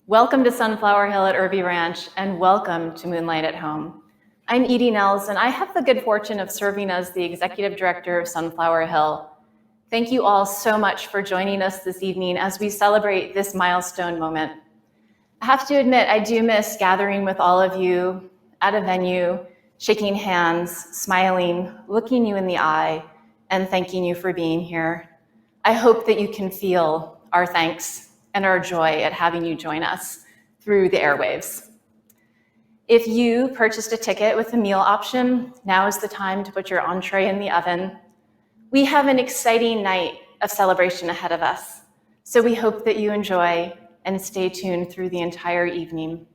Welcome to Sunflower Hill at Irby Ranch, and welcome to Moonlight at Home. I'm Edie Nels, and I have the good fortune of serving as the Executive Director of Sunflower Hill. Thank you all so much for joining us this evening as we celebrate this milestone moment. I have to admit, I do miss gathering with all of you at a venue, shaking hands, smiling, looking you in the eye, and thanking you for being here. I hope that you can feel our thanks and our joy at having you join us through the airwaves. If you purchased a ticket with a meal option, now is the time to put your entree in the oven. We have an exciting night of celebration ahead of us, so we hope that you enjoy and stay tuned through the entire evening.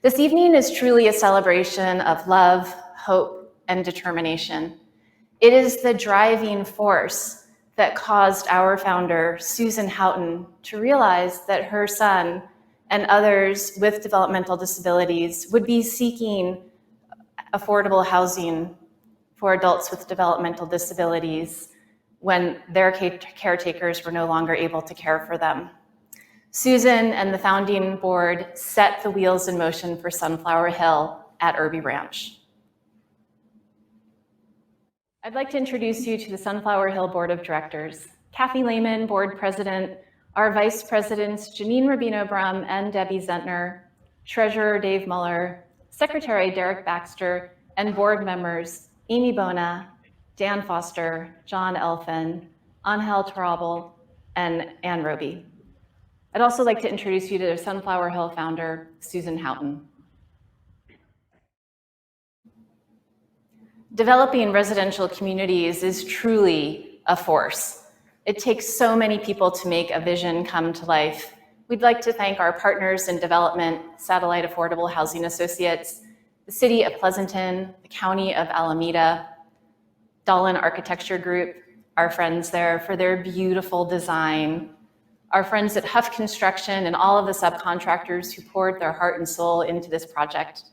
This evening is truly a celebration of love, hope, and determination. It is the driving force that caused our founder, Susan Houghton, to realize that her son and others with developmental disabilities would be seeking affordable housing for adults with developmental disabilities when their caretakers were no longer able to care for them. Susan and the founding board set the wheels in motion for Sunflower Hill at Irby Ranch. I'd like to introduce you to the Sunflower Hill Board of Directors. Kathy Lehman, Board President, our Vice Presidents, Janine Rubino-Brum and Debbie Zentner, Treasurer Dave Muller, Secretary Derek Baxter, and board members Amy Bona, Dan Foster, John Elfin, Angel Tarabal, and Ann Roby. I'd also like to introduce you to the Sunflower Hill founder, Susan Houghton. Developing residential communities is truly a force. It takes so many people to make a vision come to life. We'd like to thank our partners in development, Satellite Affordable Housing Associates, the City of Pleasanton, the County of Alameda, Dahlin Architecture Group, our friends there for their beautiful design, our friends at Huff Construction and all of the subcontractors who poured their heart and soul into this project.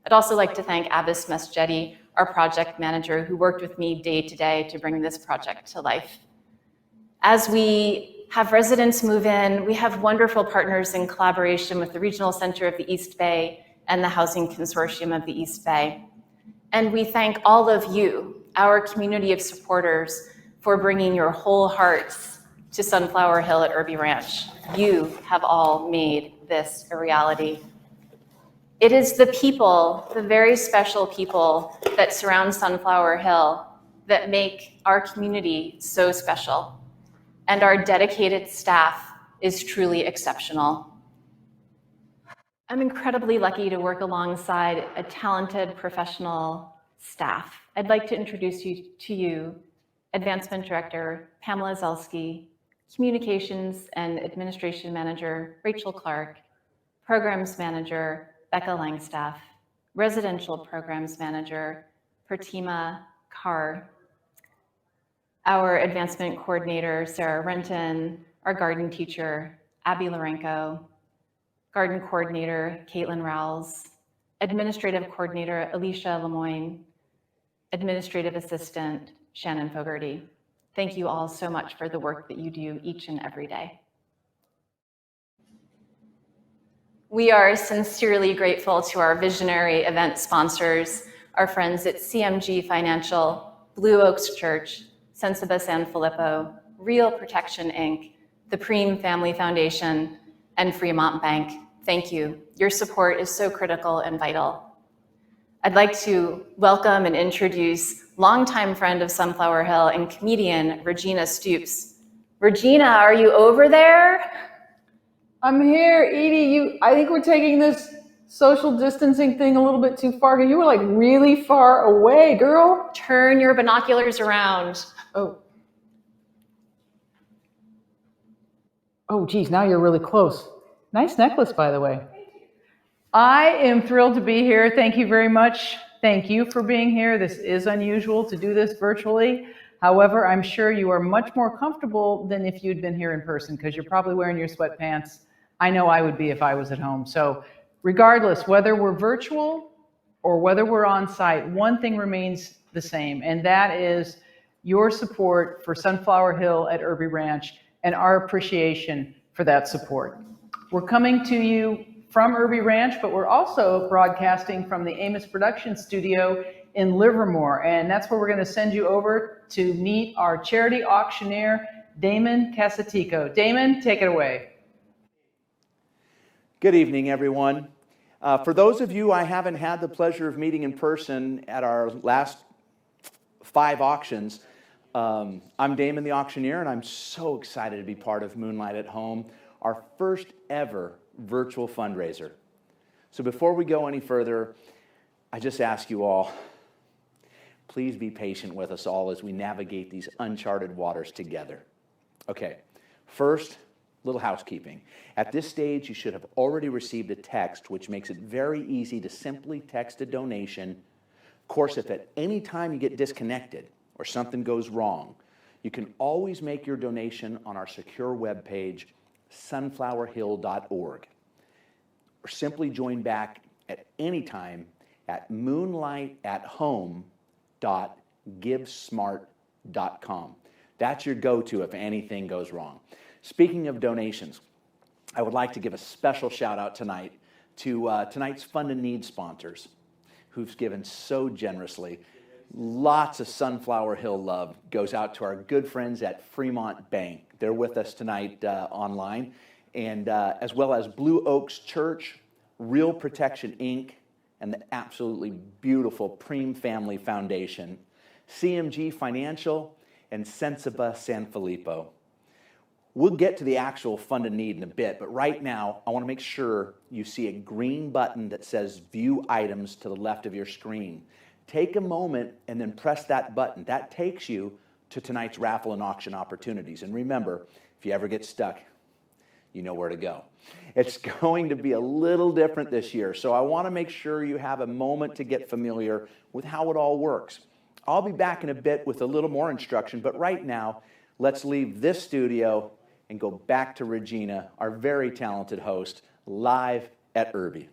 I'd also like to thank Abbas Mesjetti, our project manager, who worked with me day to day to bring this project to life. As we have residents move in, we have wonderful partners in collaboration with the Regional Center of the East Bay and the Housing Consortium of the East Bay. And we thank all of you, our community of supporters, for bringing your whole hearts to Sunflower Hill at Irby Ranch. You have all made this a reality. It is the people, the very special people that surround Sunflower Hill that make our community so special. And our dedicated staff is truly exceptional. I'm incredibly lucky to work alongside a talented professional staff. I'd like to introduce you to Advancement Director Pamela Zelsky, Communications and Administration Manager Rachel Clark, Programs Manager Becca Langstaff, Residential Programs Manager Pratima Carr, our Advancement Coordinator Sarah Renton, our Garden Teacher Abby Lorenko, Garden Coordinator Caitlin Rowles, Administrative Coordinator Alicia Lemoyne, Administrative Assistant Shannon Fogarty. Thank you all so much for the work that you do each and every day. We are sincerely grateful to our visionary event sponsors, our friends at CMG Financial, Blue Oaks Church, Sensiba San Filippo, Real Protection Inc., the Preem Family Foundation, and Fremont Bank. Thank you. Your support is so critical and vital. I'd like to welcome and introduce longtime friend of Sunflower Hill and comedian Regina Stoops. Regina, are you over there? I'm here, Edie. I think we're taking this social distancing thing a little bit too far. You were like really far away, girl. Turn your binoculars around. Oh, geez, now you're really close. Nice necklace, by the way. I am thrilled to be here. Thank you very much. Thank you for being here. This is unusual to do this virtually. However, I'm sure you are much more comfortable than if you'd been here in person because you're probably wearing your sweatpants. I know I would be if I was at home. So regardless, whether we're virtual or whether we're on site, one thing remains the same, and that is your support for Sunflower Hill at Irby Ranch and our appreciation for that support. We're coming to you from Irby Ranch, but we're also broadcasting from the Amos Production Studio in Livermore. And that's where we're going to send you over to meet our charity auctioneer, Damon Casatico. Damon, take it away. Good evening, everyone. For those of you I haven't had the pleasure of meeting in person at our last 5 auctions, I'm Damon the Auctioneer, and I'm so excited to be part of Moonlight at Home, our first ever virtual fundraiser. So before we go any further, I just ask you all, please be patient with us all as we navigate these uncharted waters together. Okay, first, little housekeeping. At this stage, you should have already received a text, which makes it very easy to simply text a donation. Of course, if at any time you get disconnected or something goes wrong, you can always make your donation on our secure webpage, sunflowerhill.org, or simply join back at any time at moonlightathome.givesmart.com. That's your go-to if anything goes wrong. Speaking of donations, I would like to give a special shout out tonight to tonight's Fund and Need sponsors who've given so generously. Lots of Sunflower Hill love goes out to our good friends at Fremont Bank. They're with us tonight online, and as well as Blue Oaks Church, Real Protection Inc., and the absolutely beautiful Preem Family Foundation, CMG Financial, and Sensiba San Filippo. We'll get to the actual Fund and Need in a bit, but right now, I want to make sure you see a green button that says View Items to the left of your screen. Take a moment and then press that button. That takes you to tonight's raffle and auction opportunities. And remember, if you ever get stuck, you know where to go. It's going to be a little different this year, so I want to make sure you have a moment to get familiar with how it all works. I'll be back in a bit with a little more instruction, but right now, let's leave this studio and go back to Regina, our very talented host, live at Irby.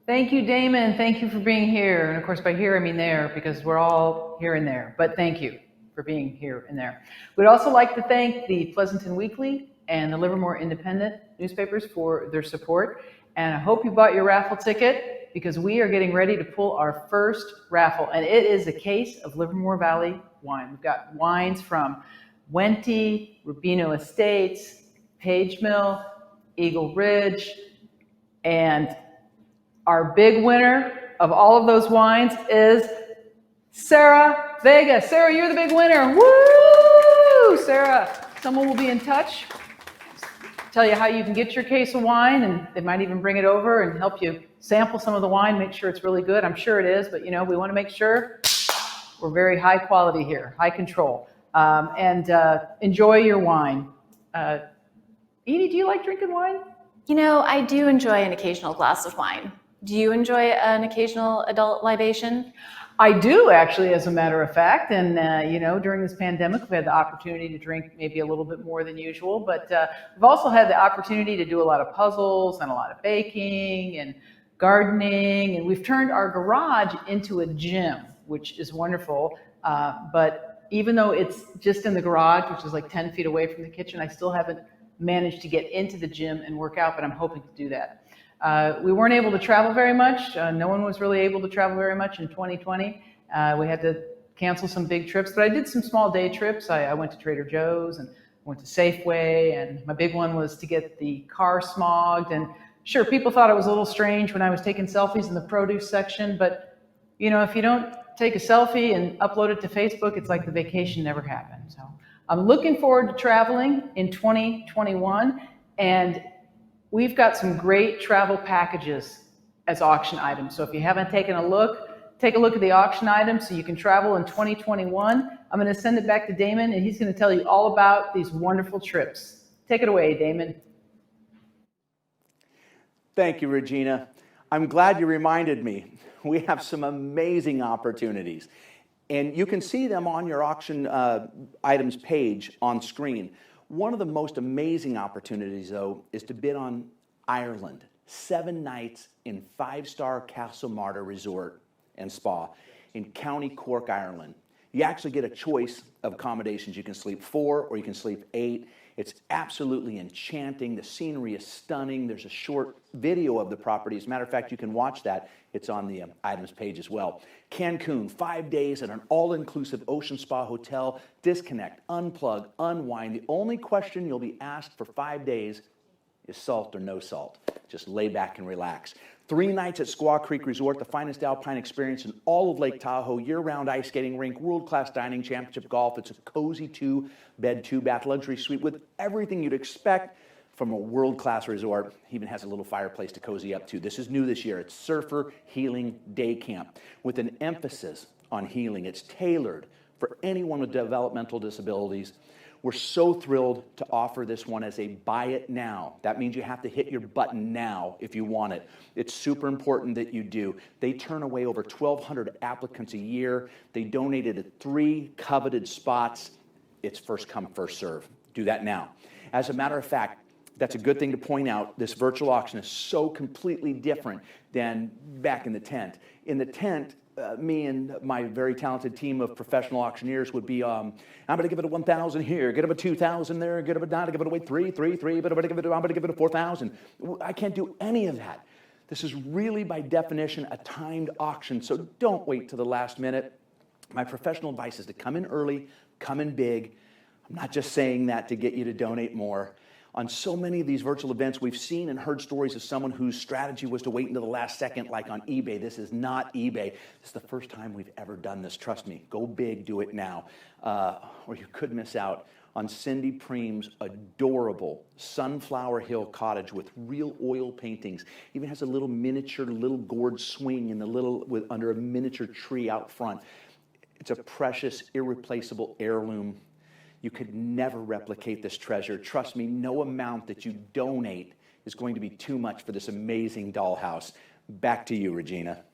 Thank you, Damon. Thank you for being here. And of course, by here, I mean there, because we're all here and there. But thank you for being here and there. We'd also like to thank the Pleasanton Weekly and the Livermore Independent newspapers for their support. And I hope you bought your raffle ticket, because we are getting ready to pull our first raffle. And it is a case of Livermore Valley wine. We've got wines from Wente, Rubino Estates, Page Mill, Eagle Ridge, and our big winner of all of those wines is Sarah Vega. Sarah, you're the big winner. Woo! Sarah, someone will be in touch, tell you how you can get your case of wine, and they might even bring it over and help you sample some of the wine, make sure it's really good. I'm sure it is, but we want to make sure we're very high quality here, high control. And enjoy your wine. Edie, do you like drinking wine? I do enjoy an occasional glass of wine. Do you enjoy an occasional adult libation? I do, actually, as a matter of fact. And, during this pandemic, we've had the opportunity to drink maybe a little bit more than usual. But we've also had the opportunity to do a lot of puzzles and a lot of baking and gardening. And we've turned our garage into a gym, which is wonderful. But even though it's just in the garage, which is like 10 feet away from the kitchen, I still haven't managed to get into the gym and work out, but I'm hoping to do that. We weren't able to travel very much. No one was really able to travel very much in 2020. We had to cancel some big trips, but I did some small day trips. I went to Trader Joe's and went to Safeway, and my big one was to get the car smogged. And sure, people thought it was a little strange when I was taking selfies in the produce section, but if you don't take a selfie and upload it to Facebook, it's like the vacation never happened. So I'm looking forward to traveling in 2021, and we've got some great travel packages as auction items. So if you haven't taken a look, take a look at the auction items so you can travel in 2021. I'm going to send it back to Damon, and he's going to tell you all about these wonderful trips. Take it away, Damon. Thank you, Regina. I'm glad you reminded me. We have some amazing opportunities, and you can see them on your auction items page on screen. One of the most amazing opportunities, though, is to bid on Ireland. 7 nights in 5-star Castle Martyr Resort and Spa in County Cork, Ireland. You actually get a choice of accommodations. You can sleep 4 or you can sleep 8. It's absolutely enchanting. The scenery is stunning. There's a short video of the property. As a matter of fact, you can watch that. It's on the items page as well. Cancun, 5 days at an all-inclusive ocean spa hotel. Disconnect, unplug, unwind. The only question you'll be asked for 5 days is salt or no salt. Just lay back and relax. 3 nights at Squaw Creek Resort, the finest alpine experience in all of Lake Tahoe, year-round ice skating rink, world-class dining, championship golf. It's a cozy 2-bed, 2-bath luxury suite with everything you'd expect from a world-class resort. Even has a little fireplace to cozy up to. This is new this year. It's Surfer Healing Day Camp with an emphasis on healing. It's tailored for anyone with developmental disabilities. We're so thrilled to offer this one as a buy it now. That means you have to hit your button now if you want it. It's super important that you do. They turn away over 1,200 applicants a year. They donated 3 coveted spots. It's first come, first serve. Do that now. As a matter of fact, that's a good thing to point out. This virtual auction is so completely different than back in the tent. In the tent, me and my very talented team of professional auctioneers would be, I'm going to give it a 1,000 here, give it a 2,000 there, give it a 9, give it away 3, but I'm going to give it a 4,000. I can't do any of that. This is really, by definition, a timed auction, so don't wait till the last minute. My professional advice is to come in early, come in big. I'm not just saying that to get you to donate more. On so many of these virtual events, we've seen and heard stories of someone whose strategy was to wait until the last second, like on eBay. This is not eBay. This is the first time we've ever done this. Trust me, go big, do it now. Or you could miss out on Cindy Preem's adorable Sunflower Hill cottage with real oil paintings. Even has a little miniature, little gourd swing in the under a miniature tree out front. It's a precious, irreplaceable heirloom. You could never replicate this treasure. Trust me, no amount that you donate is going to be too much for this amazing dollhouse. Back to you, Regina.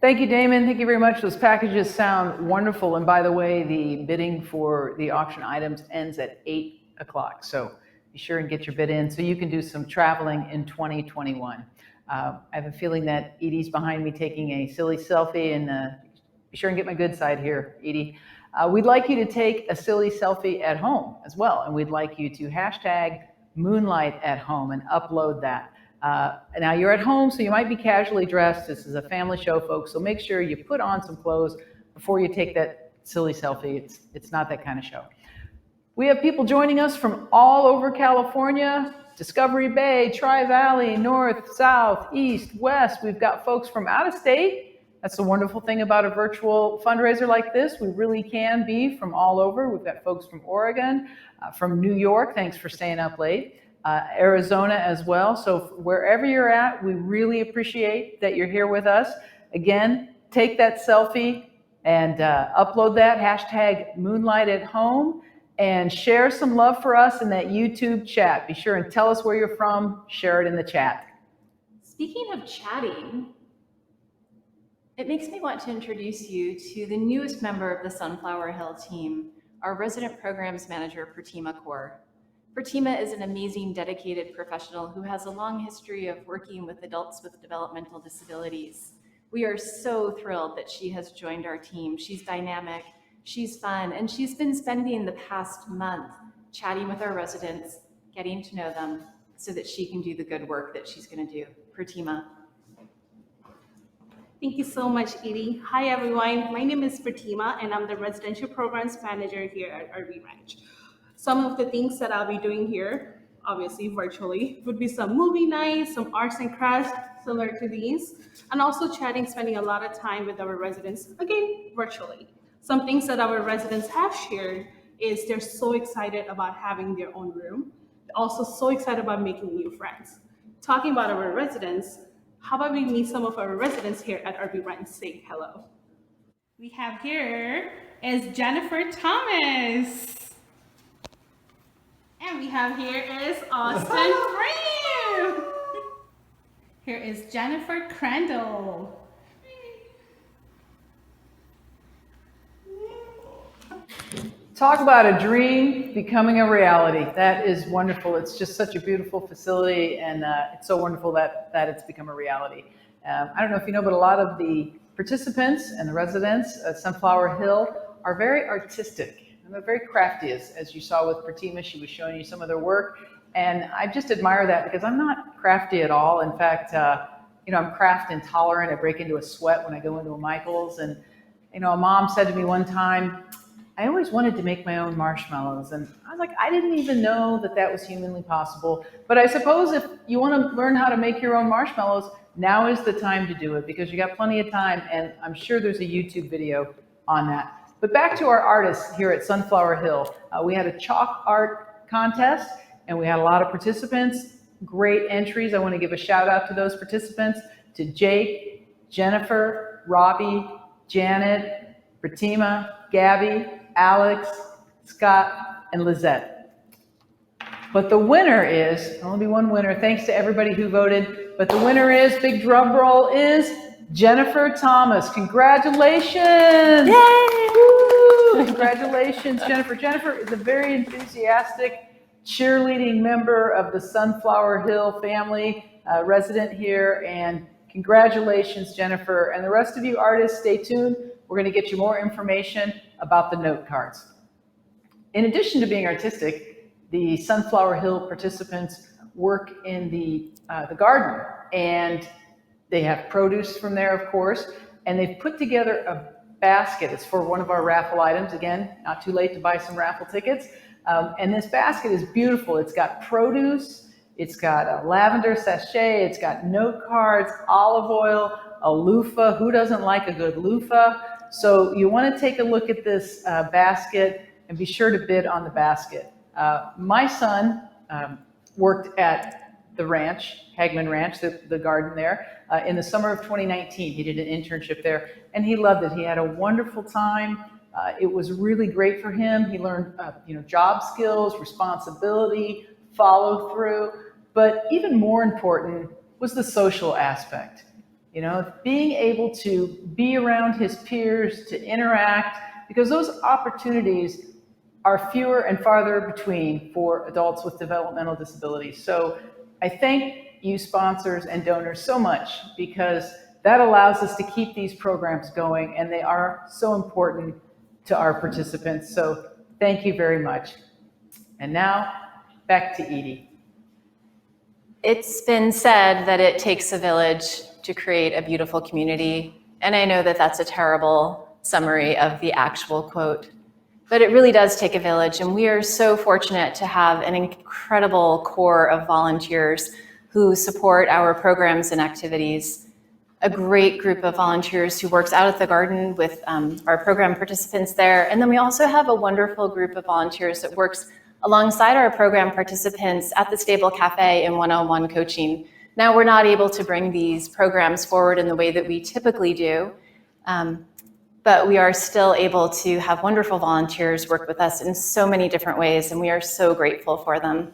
Thank you, Damon. Thank you very much. Those packages sound wonderful. And by the way, the bidding for the auction items ends at 8 o'clock. So be sure and get your bid in so you can do some traveling in 2021. I have a feeling that Edie's behind me taking a silly selfie, and be sure and get my good side here, Edie. We'd like you to take a silly selfie at home as well, and we'd like you to hashtag Moonlight at home and upload that. Now you're at home, so you might be casually dressed. This is a family show, folks, so make sure you put on some clothes before you take that silly selfie. It's not that kind of show. We have people joining us from all over California, Discovery Bay, Tri-Valley, North, South, East, West. We've got folks from out of state. That's the wonderful thing about a virtual fundraiser like this. We really can be from all over. We've got folks from Oregon, from New York. Thanks for staying up late. Arizona as well. So wherever you're at, we really appreciate that you're here with us. Again, take that selfie and upload that, hashtag Moonlight at home, and share some love for us in that YouTube chat. Be sure and tell us where you're from. Share it in the chat. Speaking of chatting, it makes me want to introduce you to the newest member of the Sunflower Hill team, our resident programs manager, Pratima Kaur. Pratima is an amazing, dedicated professional who has a long history of working with adults with developmental disabilities. We are so thrilled that she has joined our team. She's dynamic, she's fun, and she's been spending the past month chatting with our residents, getting to know them, so that she can do the good work that she's going to do. Pratima. Thank you so much, Edie. Hi, everyone. My name is Pratima, and I'm the Residential Programs Manager here at Irby Ranch. Some of the things that I'll be doing here, obviously virtually, would be some movie nights, some arts and crafts similar to these, and also chatting, spending a lot of time with our residents, again, virtually. Some things that our residents have shared is they're so excited about having their own room, also so excited about making new friends. Talking about our residents, how about we meet some of our residents here at Irby Ranch? Say hello. We have here is Jennifer Thomas. And we have here is Austin Frame. Here is Jennifer Crandall. Talk about a dream becoming a reality. That is wonderful. It's just such a beautiful facility, and it's so wonderful that it's become a reality. I don't know if you know, but a lot of the participants and the residents at Sunflower Hill are very artistic and they're very crafty, as you saw with Pratima. She was showing you some of their work. And I just admire that because I'm not crafty at all. In fact, I'm craft intolerant. I break into a sweat when I go into a Michael's. And, a mom said to me one time, I always wanted to make my own marshmallows. And I was like, I didn't even know that was humanly possible. But I suppose if you want to learn how to make your own marshmallows, now is the time to do it because you got plenty of time. And I'm sure there's a YouTube video on that. But back to our artists here at Sunflower Hill. We had a chalk art contest and we had a lot of participants. Great entries. I want to give a shout out to those participants, to Jake, Jennifer, Robbie, Janet, Pratima, Gabby, Alex, Scott, and Lizette. But the winner is, only one winner, thanks to everybody who voted, but the winner is, big drum roll, is Jennifer Thomas. Congratulations! Yay! Woo! Congratulations, Jennifer. Jennifer is a very enthusiastic cheerleading member of the Sunflower Hill family, resident here, and congratulations, Jennifer. And the rest of you artists, stay tuned. We're going to get you more information about the note cards. In addition to being artistic, the Sunflower Hill participants work in the garden, and they have produce from there, of course, and they've put together a basket. It's for one of our raffle items. Again, not too late to buy some raffle tickets. And this basket is beautiful. It's got produce, it's got a lavender sachet, it's got note cards, olive oil, a loofah. Who doesn't like a good loofah? So you want to take a look at this basket and be sure to bid on the basket. My son worked at the ranch, Hagman Ranch, the garden there, in the summer of 2019. He did an internship there and he loved it. He had a wonderful time. It was really great for him. He learned, job skills, responsibility, follow through. But even more important was the social aspect. Being able to be around his peers, to interact, because those opportunities are fewer and farther between for adults with developmental disabilities. So I thank you sponsors and donors so much because that allows us to keep these programs going and they are so important to our participants. So thank you very much. And now back to Edie. It's been said that it takes a village to create a beautiful community. And I know that that's a terrible summary of the actual quote, but it really does take a village. And we are so fortunate to have an incredible core of volunteers who support our programs and activities. A great group of volunteers who works out at the garden with our program participants there. And then we also have a wonderful group of volunteers that works alongside our program participants at the Stable Cafe in one-on-one coaching. Now we're not able to bring these programs forward in the way that we typically do, but we are still able to have wonderful volunteers work with us in so many different ways, and we are so grateful for them.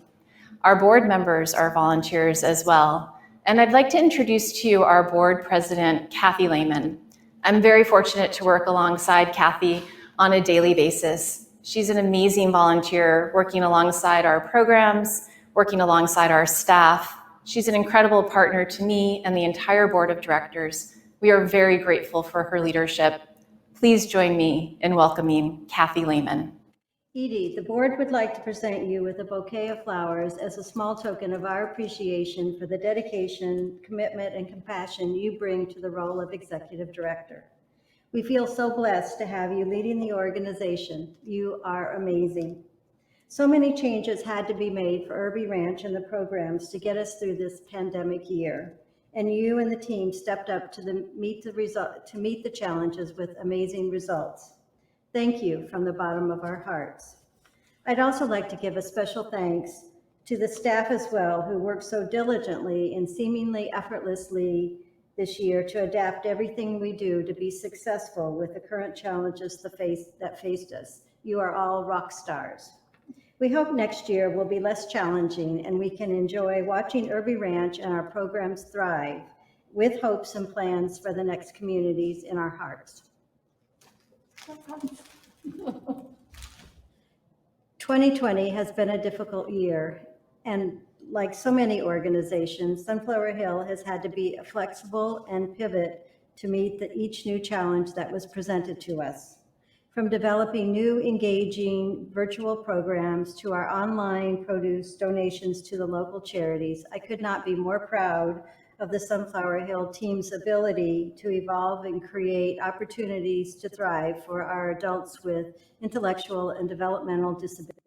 Our board members are volunteers as well. And I'd like to introduce to you our board president, Kathy Lehman. I'm very fortunate to work alongside Kathy on a daily basis. She's an amazing volunteer working alongside our programs, working alongside our staff. She's an incredible partner to me and the entire board of directors. We are very grateful for her leadership. Please join me in welcoming Kathy Lehman. Edie, the board would like to present you with a bouquet of flowers as a small token of our appreciation for the dedication, commitment, and compassion you bring to the role of executive director. We feel so blessed to have you leading the organization. You are amazing. So many changes had to be made for Irby Ranch and the programs to get us through this pandemic year. And you and the team stepped up to meet the challenges with amazing results. Thank you from the bottom of our hearts. I'd also like to give a special thanks to the staff as well, who worked so diligently and seemingly effortlessly this year to adapt everything we do to be successful with the current challenges that faced us. You are all rock stars. We hope next year will be less challenging and we can enjoy watching Irby Ranch and our programs thrive with hopes and plans for the next communities in our hearts. 2020 has been a difficult year, and like so many organizations, Sunflower Hill has had to be flexible and pivot to meet each new challenge that was presented to us. From developing new engaging virtual programs to our online produce donations to the local charities, I could not be more proud of the Sunflower Hill team's ability to evolve and create opportunities to thrive for our adults with intellectual and developmental disabilities.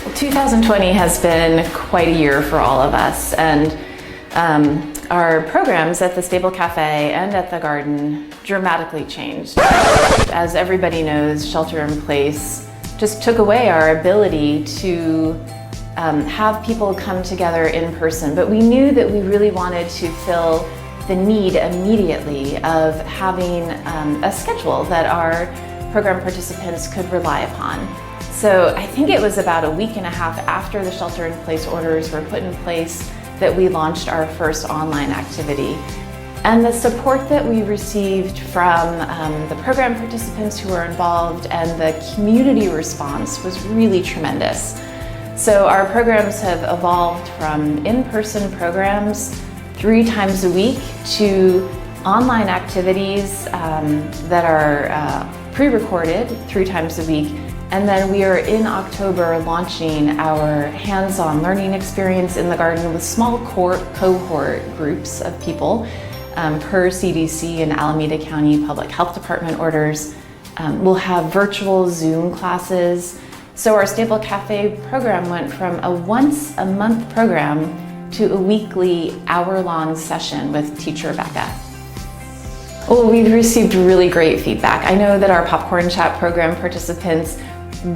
Well, 2020 has been quite a year for all of us, and our programs at the Stable Cafe and at the Garden dramatically changed. As everybody knows, shelter in place just took away our ability to have people come together in person, but we knew that we really wanted to fill the need immediately of having a schedule that our program participants could rely upon. So I think it was about a week and a half after the shelter in place orders were put in place that we launched our first online activity. And the support that we received from the program participants who were involved and the community response was really tremendous. So our programs have evolved from in-person programs 3 times a week to online activities that are pre-recorded 3 times a week. And then we are in October launching our hands-on learning experience in the garden with small cohort groups of people per CDC and Alameda County Public Health Department orders. We'll have virtual Zoom classes. So our Stable Cafe program went from a once-a-month program to a weekly hour-long session with teacher Becca. Well, we've received really great feedback. I know that our Popcorn Chat program participants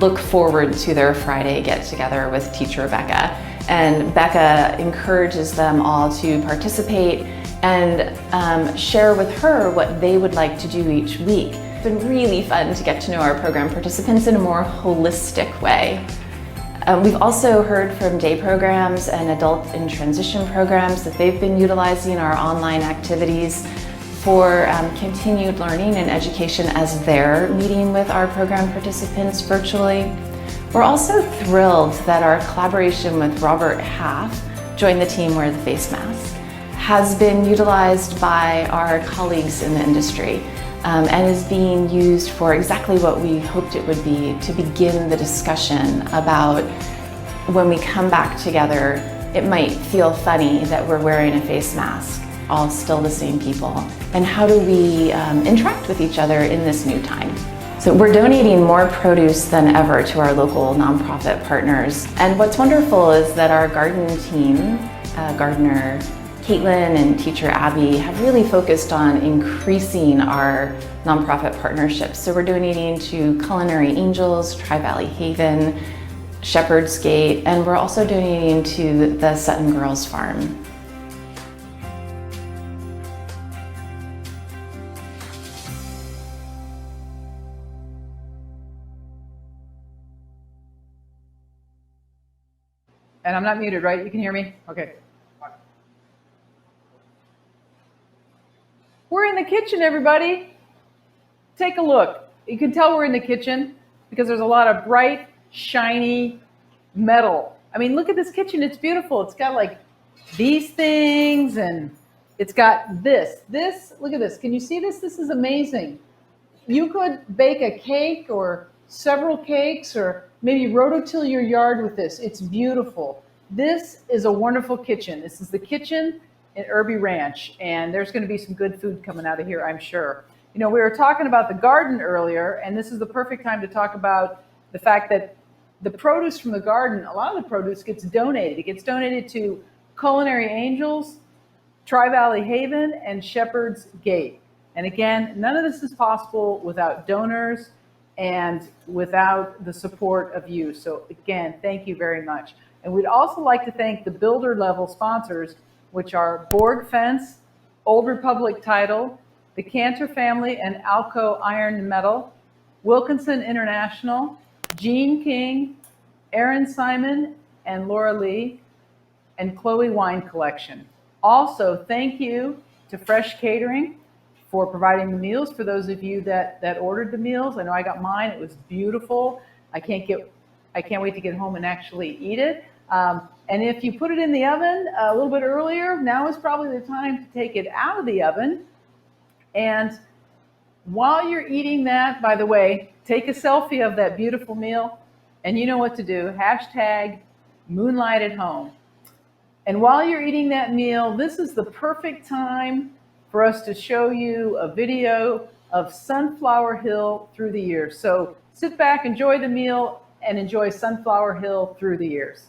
look forward to their Friday get-together with teacher Becca. And Becca encourages them all to participate and share with her what they would like to do each week. It's been really fun to get to know our program participants in a more holistic way. We've also heard from day programs and adult in transition programs that they've been utilizing our online activities for continued learning and education as they're meeting with our program participants virtually. We're also thrilled that our collaboration with Robert Half, Join the Team, Wear the Face Mask, has been utilized by our colleagues in the industry and is being used for exactly what we hoped it would be, to begin the discussion about when we come back together, it might feel funny that we're wearing a face mask, all still the same people, and how do we interact with each other in this new time. So we're donating more produce than ever to our local nonprofit partners. And what's wonderful is that our garden team, gardener Caitlin and teacher Abby, have really focused on increasing our nonprofit partnerships. So we're donating to Culinary Angels, Tri-Valley Haven, Shepherd's Gate, and we're also donating to the Sutton Girls Farm. And I'm not muted, right? You can hear me? Okay. We're in the kitchen, everybody. Take a look. You can tell we're in the kitchen because there's a lot of bright, shiny metal. I mean, look at this kitchen. It's beautiful. It's got like these things and it's got this. Look at this. Can you see this? This is amazing. You could bake a cake or several cakes or maybe rototill your yard with this. It's beautiful. This is a wonderful kitchen. This is the kitchen at Irby Ranch, and there's going to be some good food coming out of here, I'm sure. You know, we were talking about the garden earlier, and this is the perfect time to talk about the fact that the produce from the garden, a lot of the produce gets donated. It gets donated to Culinary Angels, Tri-Valley Haven, and Shepherd's Gate. And again, none of this is possible without donors and without the support of you. So again, thank you very much. And we'd also like to thank the builder level sponsors, which are Borg Fence, Old Republic Title, the Cantor Family and Alco Iron and Metal, Wilkinson International, Gene King, Aaron Simon and Laura Lee, and Chloe Wine Collection. Also, thank you to Fresh Catering for providing the meals for those of you that ordered the meals. I know I got mine. It was beautiful. I can't wait to get home and actually eat it. And if you put it in the oven a little bit earlier, now is probably the time to take it out of the oven. And while you're eating that, by the way, take a selfie of that beautiful meal, and you know what to do. Hashtag Moonlight at home. And while you're eating that meal, this is the perfect time for us to show you a video of Sunflower Hill through the years. So sit back, enjoy the meal, and enjoy Sunflower Hill through the years.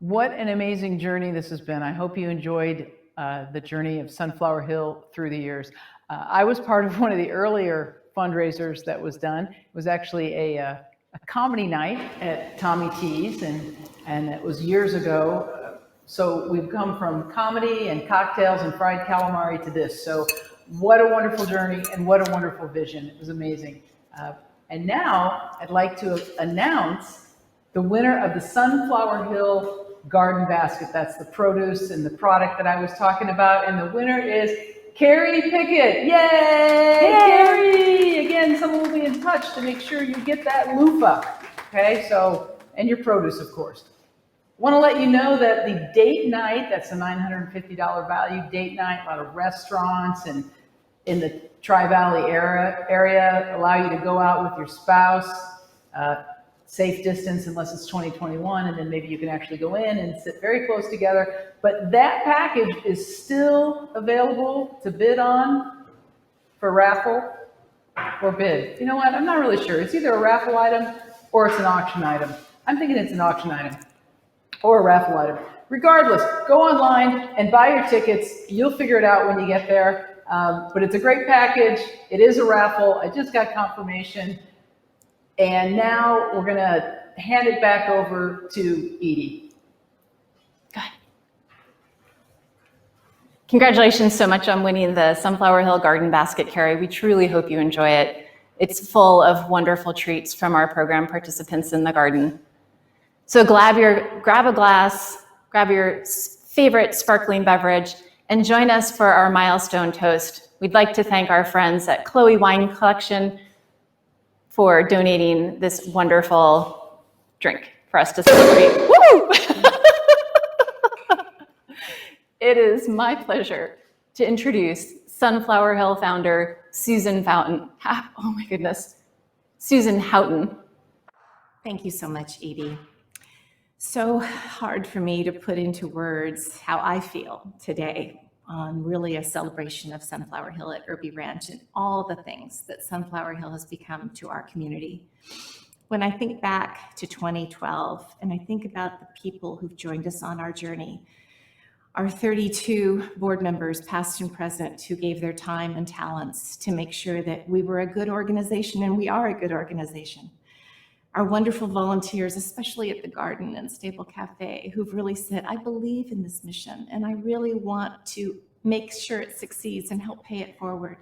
What an amazing journey this has been. I hope you enjoyed the journey of Sunflower Hill through the years. I was part of one of the earlier fundraisers that was done. It was actually a comedy night at Tommy T's, and it was years ago. So we've come from comedy and cocktails and fried calamari to this. So what a wonderful journey and what a wonderful vision. It was amazing. And now I'd like to announce the winner of the Sunflower Hill Garden Basket. That's the produce and the product that I was talking about. And the winner is Carrie Pickett. Yay! Carrie! Again, someone will be in touch to make sure you get that loofah. Okay, so, and your produce, of course. Want to let you know that the date night, that's a $950 value date night, a lot of restaurants and in the Tri-Valley area allow you to go out with your spouse, safe distance unless it's 2021, and then maybe you can actually go in and sit very close together. But that package is still available to bid on for raffle or bid. You know what? I'm not really sure. It's either a raffle item or it's an auction item. I'm thinking it's an auction item or a raffle item. Regardless, go online and buy your tickets. You'll figure it out when you get there. But it's a great package. It is a raffle. I just got confirmation. And now we're going to hand it back over to Edie. Go ahead. Congratulations so much on winning the Sunflower Hill Garden Basket, Carrie. We truly hope you enjoy it. It's full of wonderful treats from our program participants in the garden. So grab a glass, grab your favorite sparkling beverage, and join us for our milestone toast. We'd like to thank our friends at Chloe Wine Collection for donating this wonderful drink for us to celebrate. Woo! It is my pleasure to introduce Sunflower Hill founder Susan Houghton. Oh my goodness, Susan Houghton. Thank you so much, Edie. So hard for me to put into words how I feel today on really a celebration of Sunflower Hill at Irby Ranch and all the things that Sunflower Hill has become to our community. When I think back to 2012 and I think about the people who've joined us on our journey, our 32 board members, past and present, who gave their time and talents to make sure that we were a good organization, and we are a good organization. Our wonderful volunteers, especially at the Garden and Stable Cafe, who've really said, I believe in this mission and I really want to make sure it succeeds and help pay it forward.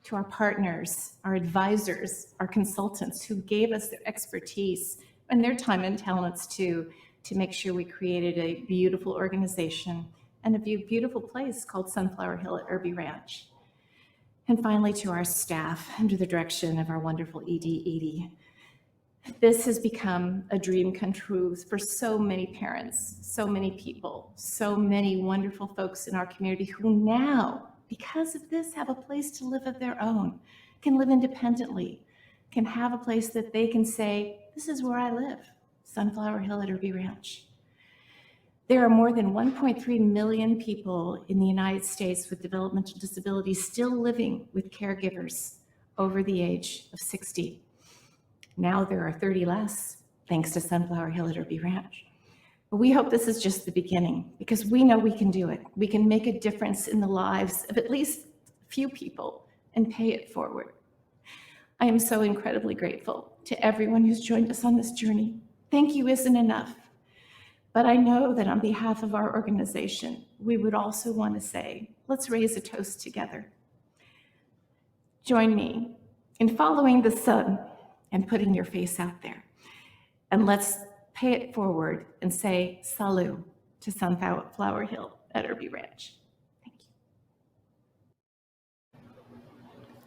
To our partners, our advisors, our consultants who gave us their expertise and their time and talents to make sure we created a beautiful organization and a beautiful place called Sunflower Hill at Irby Ranch. And finally, to our staff, under the direction of our wonderful Edie. This has become a dream come true for so many parents, so many people, so many wonderful folks in our community who now, because of this, have a place to live of their own, can live independently, can have a place that they can say, this is where I live, Sunflower Hill at Irby Ranch. There are more than 1.3 million people in the United States with developmental disabilities still living with caregivers over the age of 60. Now there are 30 less, thanks to Sunflower Hill at Irby Ranch. But we hope this is just the beginning, because we know we can do it. We can make a difference in the lives of at least a few people and pay it forward. I am so incredibly grateful to everyone who's joined us on this journey. Thank you isn't enough. But I know that on behalf of our organization, we would also want to say, let's raise a toast together. Join me in following the sun and putting your face out there. And let's pay it forward and say salut to Sunflower Hill at Irby Ranch. Thank you.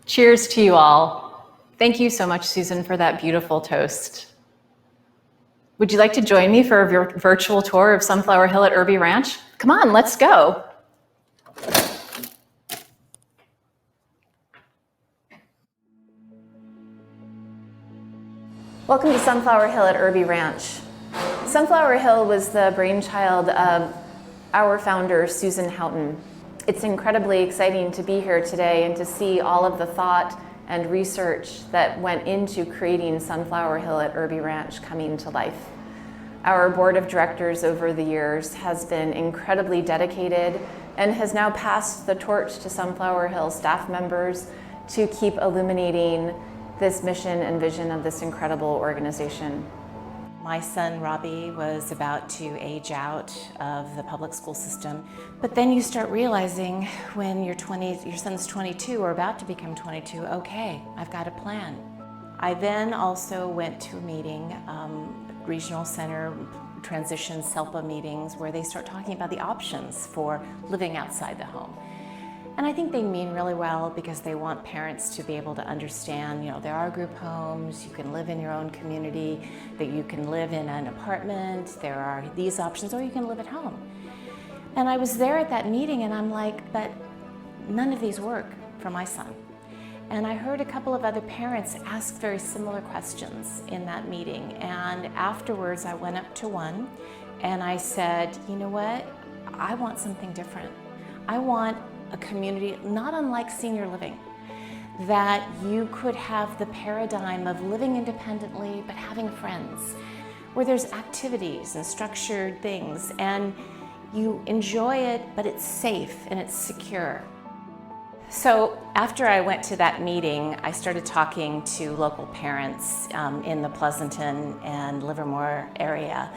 Cheers to you all. Thank you so much, Susan, for that beautiful toast. Would you like to join me for a virtual tour of Sunflower Hill at Irby Ranch? Come on, let's go. Welcome to Sunflower Hill at Irby Ranch. Sunflower Hill was the brainchild of our founder, Susan Houghton. It's incredibly exciting to be here today and to see all of the thought and research that went into creating Sunflower Hill at Irby Ranch coming to life. Our board of directors over the years has been incredibly dedicated and has now passed the torch to Sunflower Hill staff members to keep illuminating this mission and vision of this incredible organization. My son, Robbie, was about to age out of the public school system. But then you start realizing when your son's 22 or about to become 22, okay, I've got a plan. I then also went to a meeting, regional center transition SELPA meetings, where they start talking about the options for living outside the home. And I think they mean really well because they want parents to be able to understand, there are group homes, you can live in your own community, that you can live in an apartment, there are these options, or you can live at home. And I was there at that meeting and I'm like, but none of these work for my son. And I heard a couple of other parents ask very similar questions in that meeting. And afterwards I went up to one and I said, you know what? I want something different. I want a community not unlike senior living, that you could have the paradigm of living independently but having friends, where there's activities and structured things and you enjoy it, but it's safe and it's secure. So after I went to that meeting, I started talking to local parents in the Pleasanton and Livermore area,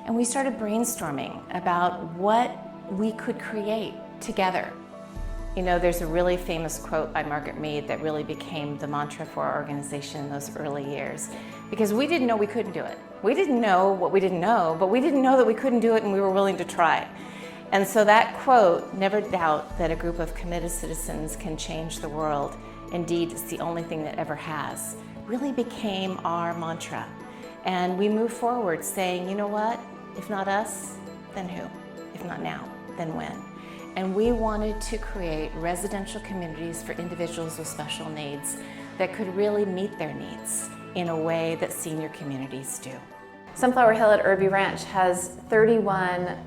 and we started brainstorming about what we could create together. There's a really famous quote by Margaret Mead that really became the mantra for our organization in those early years, because we didn't know we couldn't do it. We didn't know what we didn't know, but we didn't know that we couldn't do it and we were willing to try. And so that quote, never doubt that a group of committed citizens can change the world, indeed it's the only thing that ever has, really became our mantra. And we moved forward saying, you know what, if not us, then who? If not now, then when? And we wanted to create residential communities for individuals with special needs that could really meet their needs in a way that senior communities do. Sunflower Hill at Irby Ranch has 31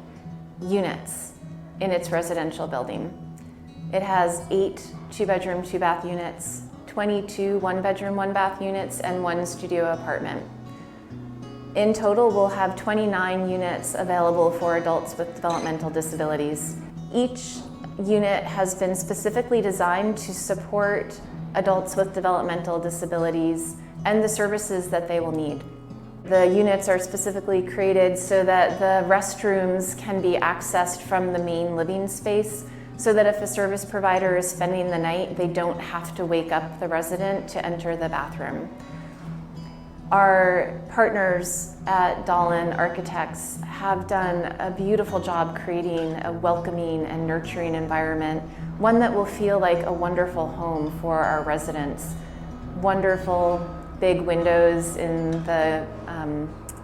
units in its residential building. It has 8 2-bedroom, 2-bath units, 22 1-bedroom, 1-bath units, and 1 studio apartment. In total, we'll have 29 units available for adults with developmental disabilities. Each unit has been specifically designed to support adults with developmental disabilities and the services that they will need. The units are specifically created so that the restrooms can be accessed from the main living space, so that if a service provider is spending the night, they don't have to wake up the resident to enter the bathroom. Our partners at Dahlin Architects have done a beautiful job creating a welcoming and nurturing environment, one that will feel like a wonderful home for our residents. Wonderful big windows in the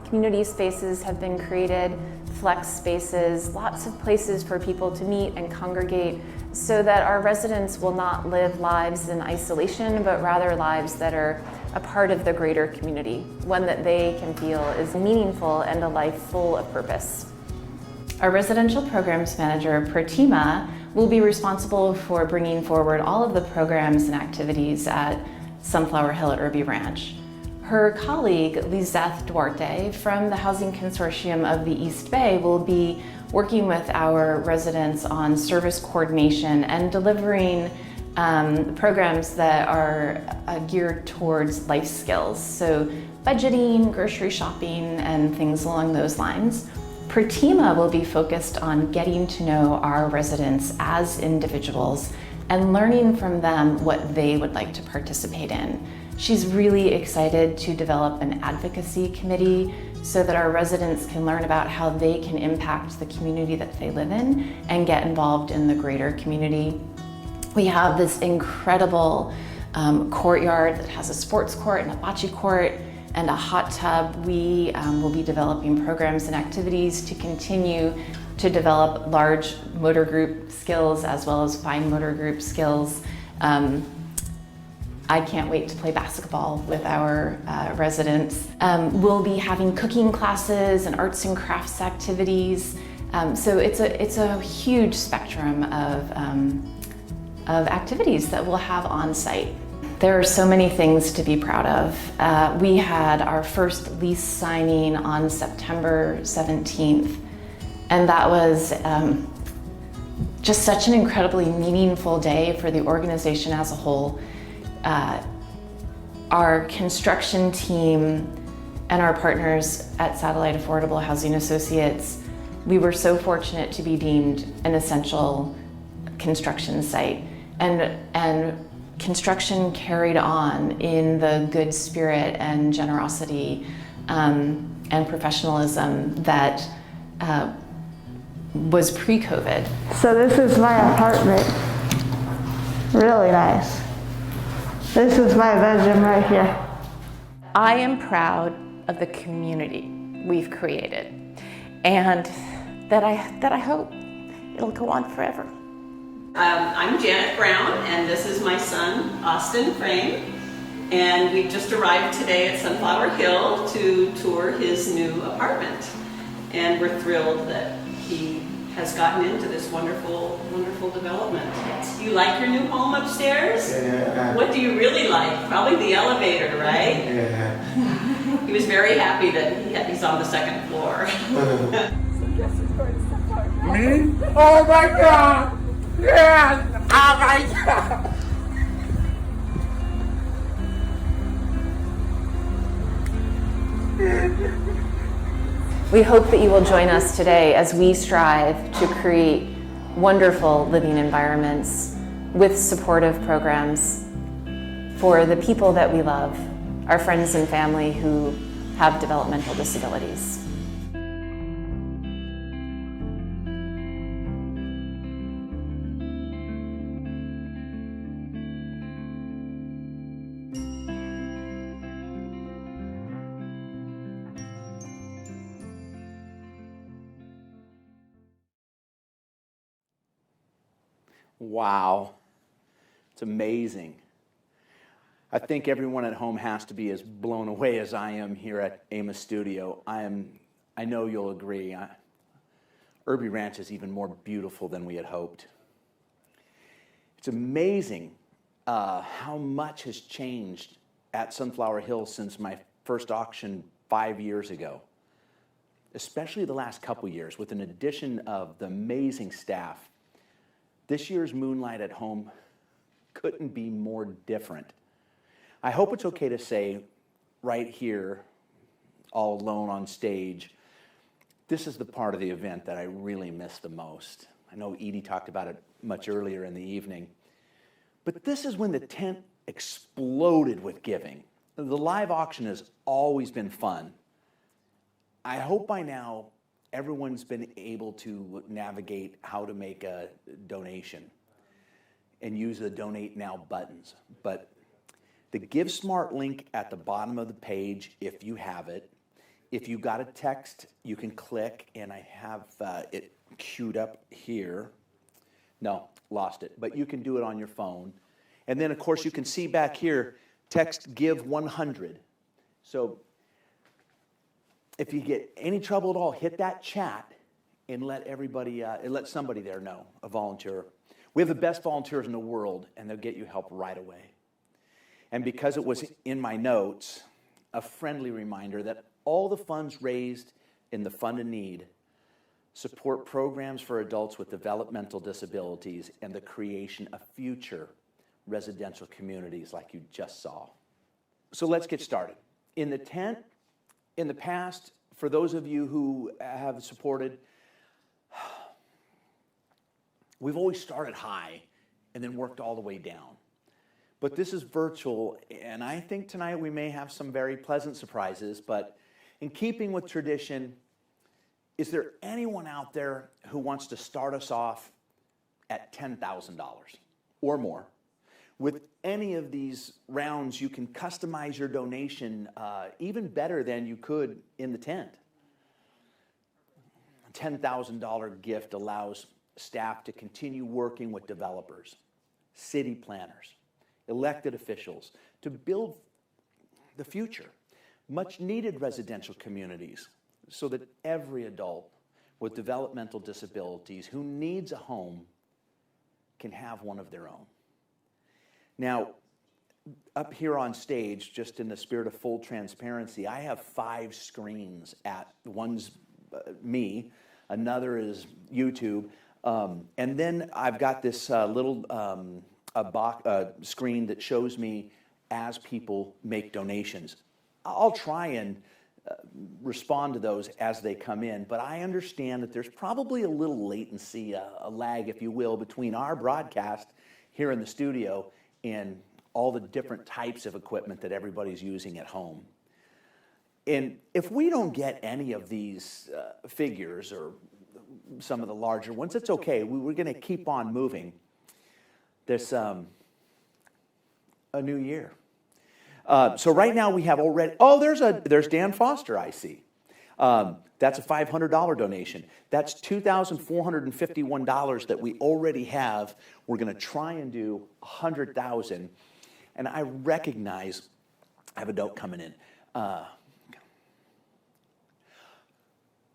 community spaces have been created, flex spaces, lots of places for people to meet and congregate, so that our residents will not live lives in isolation, but rather lives that are a part of the greater community, one that they can feel is meaningful and a life full of purpose. Our residential programs manager, Pratima, will be responsible for bringing forward all of the programs and activities at Sunflower Hill at Irby Ranch. Her colleague, Lizeth Duarte, from the Housing Consortium of the East Bay, will be working with our residents on service coordination and delivering programs that are geared towards life skills, so budgeting, grocery shopping, and things along those lines. Pratima will be focused on getting to know our residents as individuals and learning from them what they would like to participate in. She's really excited to develop an advocacy committee so that our residents can learn about how they can impact the community that they live in and get involved in the greater community. We have this incredible courtyard that has a sports court and a bocce court and a hot tub. We will be developing programs and activities to continue to develop large motor group skills as well as fine motor group skills. I can't wait to play basketball with our residents. We'll be having cooking classes and arts and crafts activities. So it's a huge spectrum of activities that we'll have on site. There are so many things to be proud of. We had our first lease signing on September 17th, and that was just such an incredibly meaningful day for the organization as a whole. Our construction team and our partners at Satellite Affordable Housing Associates, we were so fortunate to be deemed an essential construction site. And construction carried on in the good spirit and generosity and professionalism that was pre-COVID. So this is my apartment. Really nice. This is my bedroom right here. I am proud of the community we've created, and that I hope it'll go on forever. I'm Janet Brown, and this is my son, Austin Frame. And we just arrived today at Sunflower Hill to tour his new apartment. And we're thrilled that he has gotten into this wonderful, wonderful development. You like your new home upstairs? Yeah. What do you really like? Probably the elevator, right? Yeah. He was very happy that he's on the second floor. Me? Oh my God! Yes! Oh my God! We hope that you will join us today as we strive to create wonderful living environments with supportive programs for the people that we love, our friends and family who have developmental disabilities. Wow, it's amazing. I think everyone at home has to be as blown away as I am here at Amos Studio. I know you'll agree. Irby Ranch is even more beautiful than we had hoped. It's amazing how much has changed at Sunflower Hill since my first auction 5 years ago, especially the last couple years with an addition of the amazing staff. This year's Moonlight at home couldn't be more different. I hope it's okay to say right here, all alone on stage, this is the part of the event that I really miss the most. I know Edie talked about it much earlier in the evening, but this is when the tent exploded with giving. The live auction has always been fun. I hope by now everyone's been able to navigate how to make a donation and use the Donate Now buttons. But the Give Smart link at the bottom of the page, if you have it. If you got a text, you can click, and I have it queued up here. No, lost it, but you can do it on your phone. And then, of course, you can see back here, text Give 100. So if you get any trouble at all, hit that chat and let somebody there know, a volunteer. We have the best volunteers in the world, and they'll get you help right away. And because it was in my notes, a friendly reminder that all the funds raised in the Fund of Need support programs for adults with developmental disabilities and the creation of future residential communities like you just saw. So let's get started. In the tent, in the past, for those of you who have supported, we've always started high and then worked all the way down. But this is virtual, and I think tonight we may have some very pleasant surprises, but in keeping with tradition, is there anyone out there who wants to start us off at $10,000 or more? With any of these rounds, you can customize your donation even better than you could in the tent. A $10,000 gift allows staff to continue working with developers, city planners, elected officials to build the future, much needed residential communities, so that every adult with developmental disabilities who needs a home can have one of their own. Now, up here on stage, just in the spirit of full transparency, I have 5 screens at, one's me, another is YouTube, and then I've got this little screen that shows me as people make donations. I'll try and respond to those as they come in, but I understand that there's probably a little latency, a lag, if you will, between our broadcast here in the studio and all the different types of equipment that everybody's using at home. And if we don't get any of these figures or some of the larger ones, it's okay. We're going to keep on moving. There's a new year. So right now we have already, there's Dan Foster, I see. That's a $500 donation. That's $2,451 that we already have. We're going to try and do $100,000. And I recognize, I have a note coming in.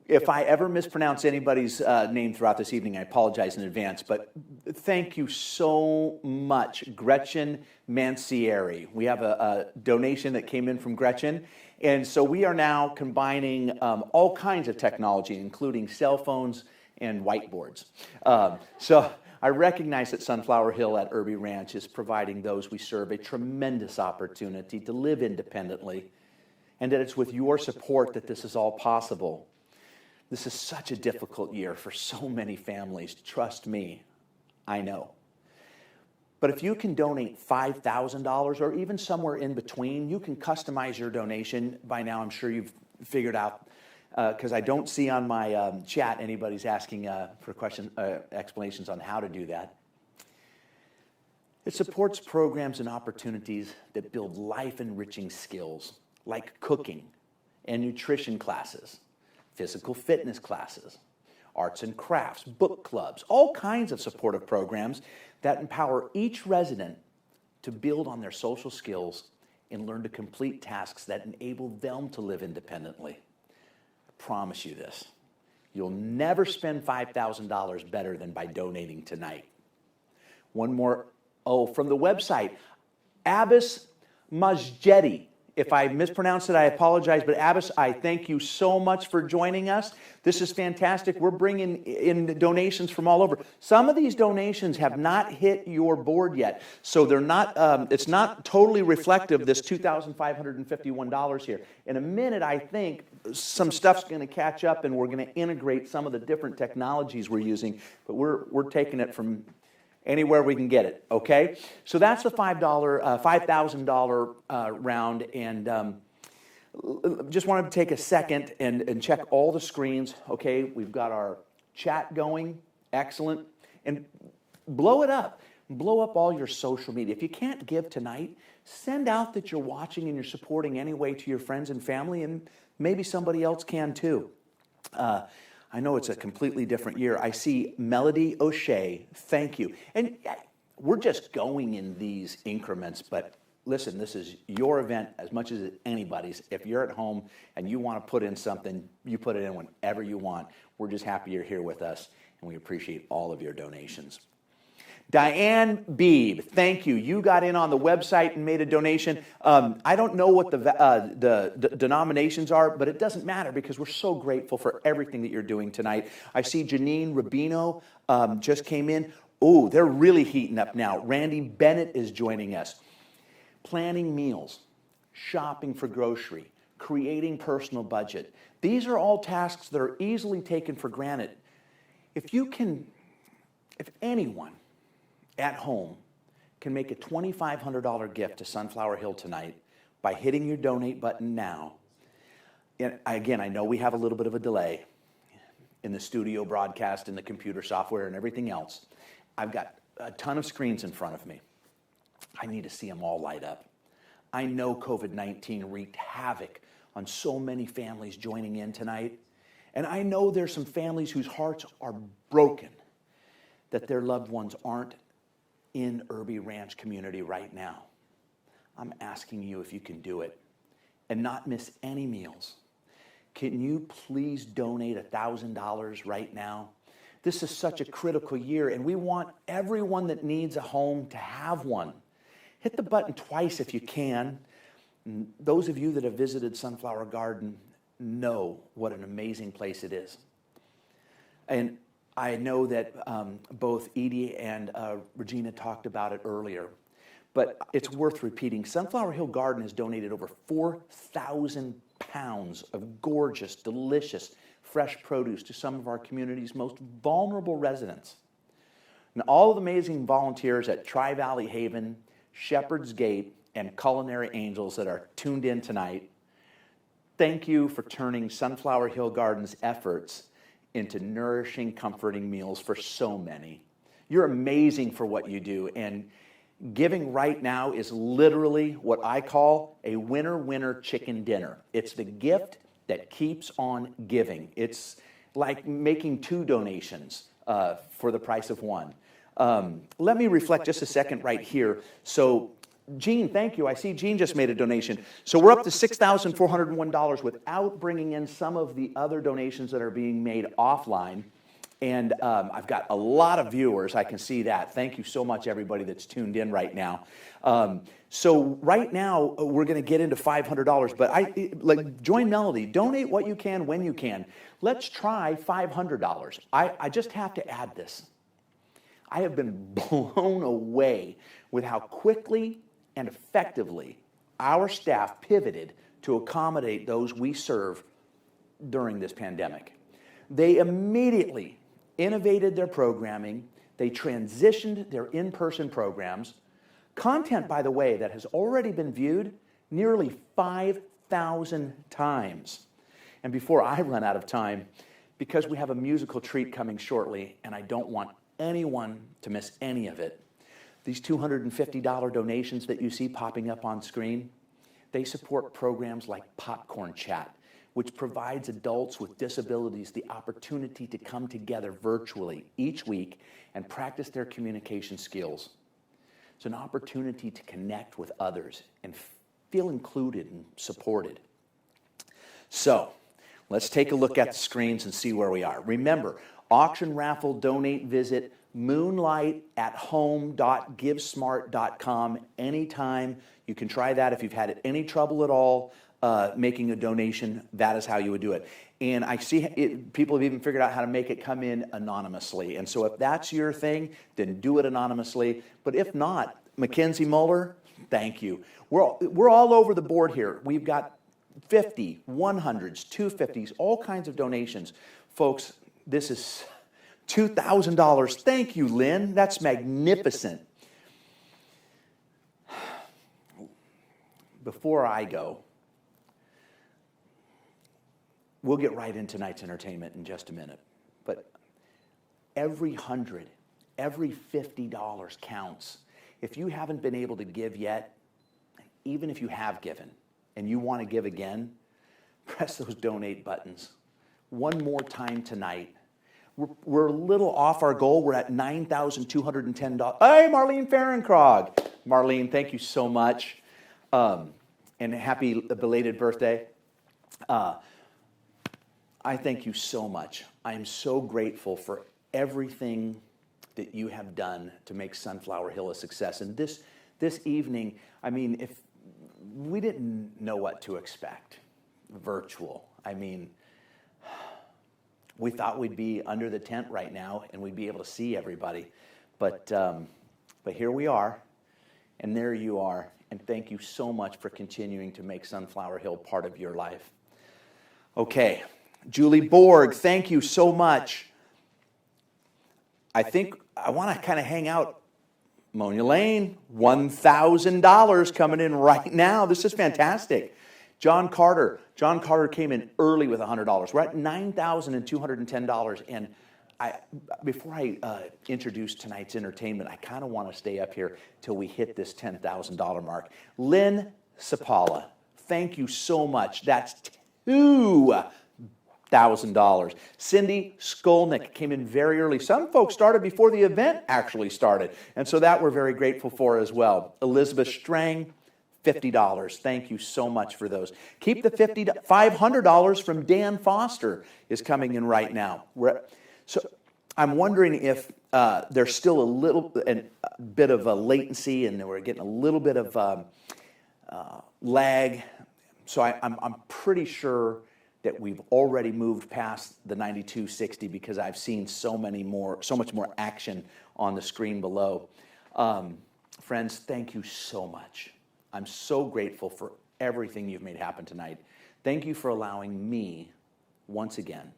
If I ever mispronounce anybody's name throughout this evening, I apologize in advance, but thank you so much, Gretchen Mancieri. We have a donation that came in from Gretchen, and so we are now combining all kinds of technology, including cell phones and whiteboards. So I recognize that Sunflower Hill at Irby Ranch is providing those we serve a tremendous opportunity to live independently, and that it's with your support that this is all possible. This is such a difficult year for so many families. Trust me, I know. But if you can donate $5,000 or even somewhere in between, you can customize your donation. By now, I'm sure you've figured out, because I don't see on my chat anybody's asking for explanations on how to do that. It supports programs and opportunities that build life-enriching skills like cooking and nutrition classes, physical fitness classes, arts and crafts, book clubs, all kinds of supportive programs that empower each resident to build on their social skills and learn to complete tasks that enable them to live independently. I promise you this, you'll never spend $5,000 better than by donating tonight. One more, from the website, Abbas Majedi. If I mispronounced it, I apologize, but Abbas, I thank you so much for joining us. This is fantastic. We're bringing in donations from all over. Some of these donations have not hit your board yet, so they're not. It's not totally reflective, this $2,551 here. In a minute, I think some stuff's going to catch up, and we're going to integrate some of the different technologies we're using, but we're taking it from anywhere we can get it, okay? So that's the $5,000 round, and just wanted to take a second and check all the screens, okay? We've got our chat going, excellent, and blow it up. Blow up all your social media. If you can't give tonight, send out that you're watching and you're supporting anyway to your friends and family, and maybe somebody else can too. I know it's a completely different year. I see Melody O'Shea, thank you. And we're just going in these increments, but listen, this is your event as much as anybody's. If you're at home and you want to put in something, you put it in whenever you want. We're just happy you're here with us, and we appreciate all of your donations. Diane Beebe, thank you. You got in on the website and made a donation. I don't know what the denominations are, but it doesn't matter because we're so grateful for everything that you're doing tonight. I see Janine Rubino just came in. Oh, they're really heating up now. Randy Bennett is joining us. Planning meals, shopping for grocery, creating personal budget. These are all tasks that are easily taken for granted. If anyone at home can make a $2,500 gift to Sunflower Hill tonight by hitting your donate button now. And again, I know we have a little bit of a delay in the studio broadcast and the computer software and everything else. I've got a ton of screens in front of me. I need to see them all light up. I know COVID-19 wreaked havoc on so many families joining in tonight. And I know there's some families whose hearts are broken that their loved ones aren't in Irby Ranch community right now. I'm asking you if you can do it and not miss any meals. Can you please donate $1,000 right now? This is such a critical year, and we want everyone that needs a home to have one. hit the button twice if you can. And those of you that have visited Sunflower Garden know what an amazing place it is. And I know that both Edie and Regina talked about it earlier, but it's worth repeating. Sunflower Hill Garden has donated over 4,000 pounds of gorgeous, delicious, fresh produce to some of our community's most vulnerable residents. And all of the amazing volunteers at Tri-Valley Haven, Shepherd's Gate, and Culinary Angels that are tuned in tonight, thank you for turning Sunflower Hill Garden's efforts into nourishing, comforting meals for so many. You're amazing for what you do, and giving right now is literally what I call a winner-winner chicken dinner. It's the gift that keeps on giving. It's like making 2 donations for the price of 1. Let me reflect just a second right here. So Jean, thank you. I see Jean just made a donation. So we're up to $6,401 without bringing in some of the other donations that are being made offline. And I've got a lot of viewers. I can see that. Thank you so much, everybody that's tuned in right now. So right now, we're going to get into $500. But join Melody. Donate what you can when you can. Let's try $500. I just have to add this. I have been blown away with how quickly and effectively our staff pivoted to accommodate those we serve during this pandemic. They immediately innovated their programming. They transitioned their in-person programs. Content, by the way, that has already been viewed nearly 5,000 times. And before I run out of time, because we have a musical treat coming shortly, and I don't want anyone to miss any of it, these $250 donations that you see popping up on screen, they support programs like Popcorn Chat, which provides adults with disabilities the opportunity to come together virtually each week and practice their communication skills. It's an opportunity to connect with others and feel included and supported. So, let's take a look at the screens and see where we are. Remember, auction, raffle, donate, visit moonlight@home.givesmart.com anytime. You can try that if you've had any trouble at all making a donation. That is how you would do it. And I see people have even figured out how to make it come in anonymously. And so if that's your thing, then do it anonymously. But if not, Mackenzie Muller, thank you. We're all over the board here. We've got 50, 100s, 250s, all kinds of donations. Folks, this is $2,000. Thank you, Lynn. That's magnificent. Before I go, we'll get right into tonight's entertainment in just a minute. But every $100, every $50 counts. If you haven't been able to give yet, even if you have given and you want to give again, press those donate buttons. One more time tonight. We're a little off our goal. We're at $9,210. Hey, Marlene Fahrenkrog. Marlene, thank you so much. And happy belated birthday. I thank you so much. I am so grateful for everything that you have done to make Sunflower Hill a success. And this evening, I mean, if we didn't know what to expect, virtual. I mean, we thought we'd be under the tent right now and we'd be able to see everybody. But here we are, and there you are. And thank you so much for continuing to make Sunflower Hill part of your life. Okay, Julie Borg, thank you so much. I think I want to kind of hang out. Monia Lane, $1,000 coming in right now. This is fantastic. John Carter came in early with $100. We're at $9,210. And before I introduce tonight's entertainment, I kind of want to stay up here till we hit this $10,000 mark. Lynn Sapala, thank you so much. That's $2,000. Cindy Skolnick came in very early. Some folks started before the event actually started. And so that we're very grateful for as well. Elizabeth Strang, $50. Thank you so much for those. Keep the $500 from Dan Foster is coming in right now. So I'm wondering if there's still a bit of a latency see, and we're getting a little bit of lag. So I'm pretty sure that we've already moved past the 9260 because I've seen so much more action on the screen below. Friends, thank you so much. I'm so grateful for everything you've made happen tonight. Thank you for allowing me, once again,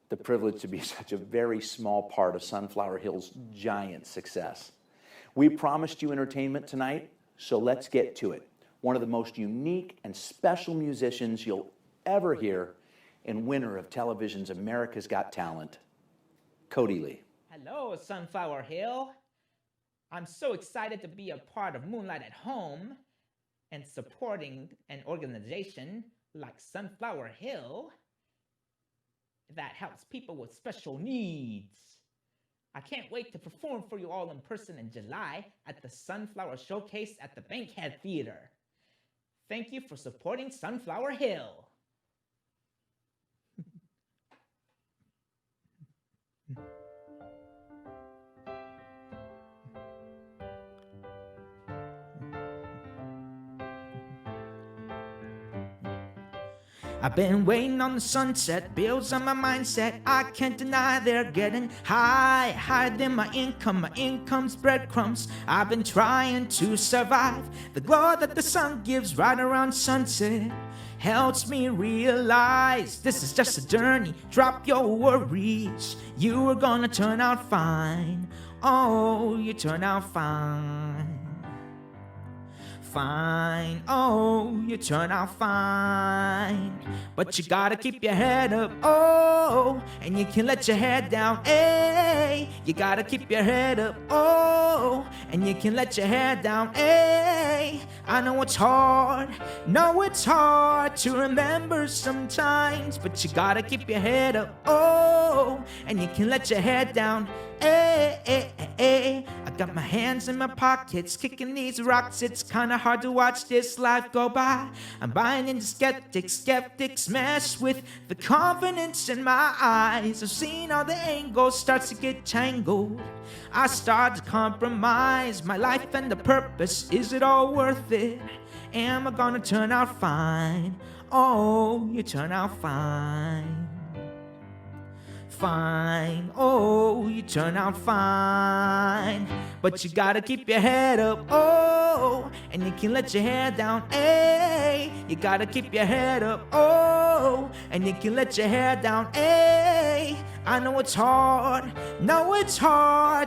the privilege to be such a very small part of Sunflower Hill's giant success. We promised you entertainment tonight, so let's get to it. One of the most unique and special musicians you'll ever hear, and winner of television's America's Got Talent, Kodi Lee. Hello, Sunflower Hill. I'm so excited to be a part of Moonlight at Home and supporting an organization like Sunflower Hill that helps people with special needs. I can't wait to perform for you all in person in July at the Sunflower Showcase at the Bankhead Theater. Thank you for supporting Sunflower Hill. I've been waiting on the sunset, bills on my mindset. I can't deny they're getting higher than my income's breadcrumbs. I've been trying to survive. The glow that the sun gives right around sunset helps me realize this is just a journey. Drop your worries, you are gonna turn out fine. Oh, you turn out fine. Fine, oh, you turn out fine. But you gotta keep your head up, oh, and you can let your head down, hey. You gotta keep your head up, oh, and you can let your head down, hey. I know it's hard to remember sometimes, but you gotta keep your head up, oh, and you can let your head down, hey, hey, hey, hey. I got my hands in my pockets, kicking these rocks. It's kinda hard to watch this life go by. I'm buying into skeptics mess with the confidence in my eyes. I've seen all the angles starts to get tangled. I start to compromise my life and the purpose. Is it all worth it? Am I gonna turn out fine? Oh, you turn out fine. Fine, oh, you turn out fine. But you gotta keep your head up, oh, and you can let your head down, hey. You gotta keep your head up, oh, and you can let your head down, hey. I know it's hard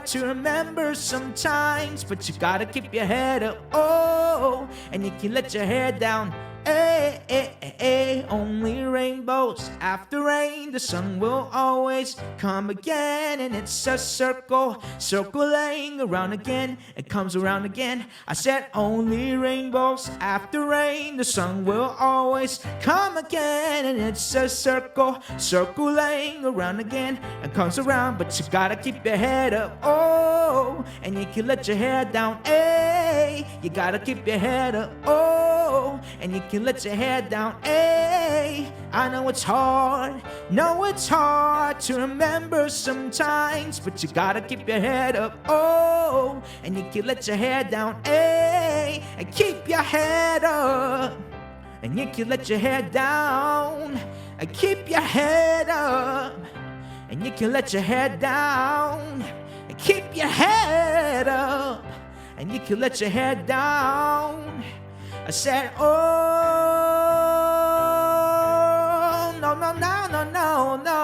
to remember sometimes, but you gotta keep your head up, oh, and you can let your head down, hey, hey, hey, hey. Only rainbows after rain, the sun will always come again, and it's a circling around again, it comes around again. I said only rainbows after rain, the sun will always come again, and it's a circling around again, it comes around. But you gotta keep your head up, oh, and you can let your head down, hey. You gotta keep your head up, oh, and you can let your head down, hey. I know it's hard to remember sometimes, but you gotta keep your head up, oh, and you can let your head down, hey. And keep your head up, and you can let your head down, and keep your head up, and you can let your head down, and keep your head up, and you can let your head down. I said, oh, no, no, no, no, no, no.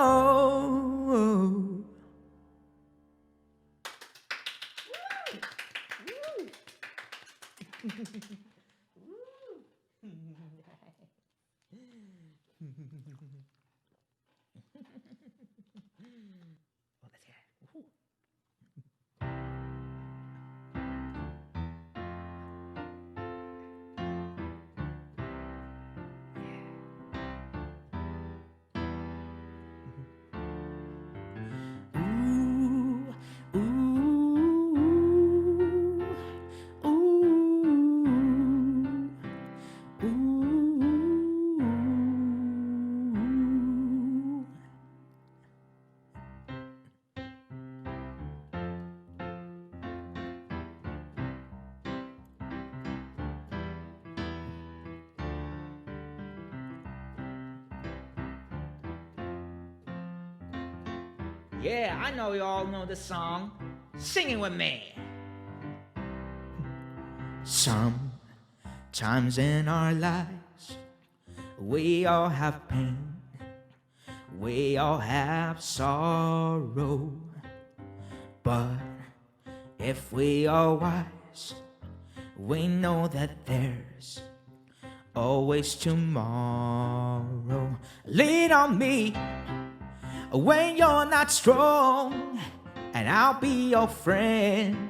Yeah, I know you all know the song. Sing it with me. Sometimes in our lives, we all have pain. We all have sorrow. But if we are wise, we know that there's always tomorrow. Lean on me when you're not strong, and I'll be your friend.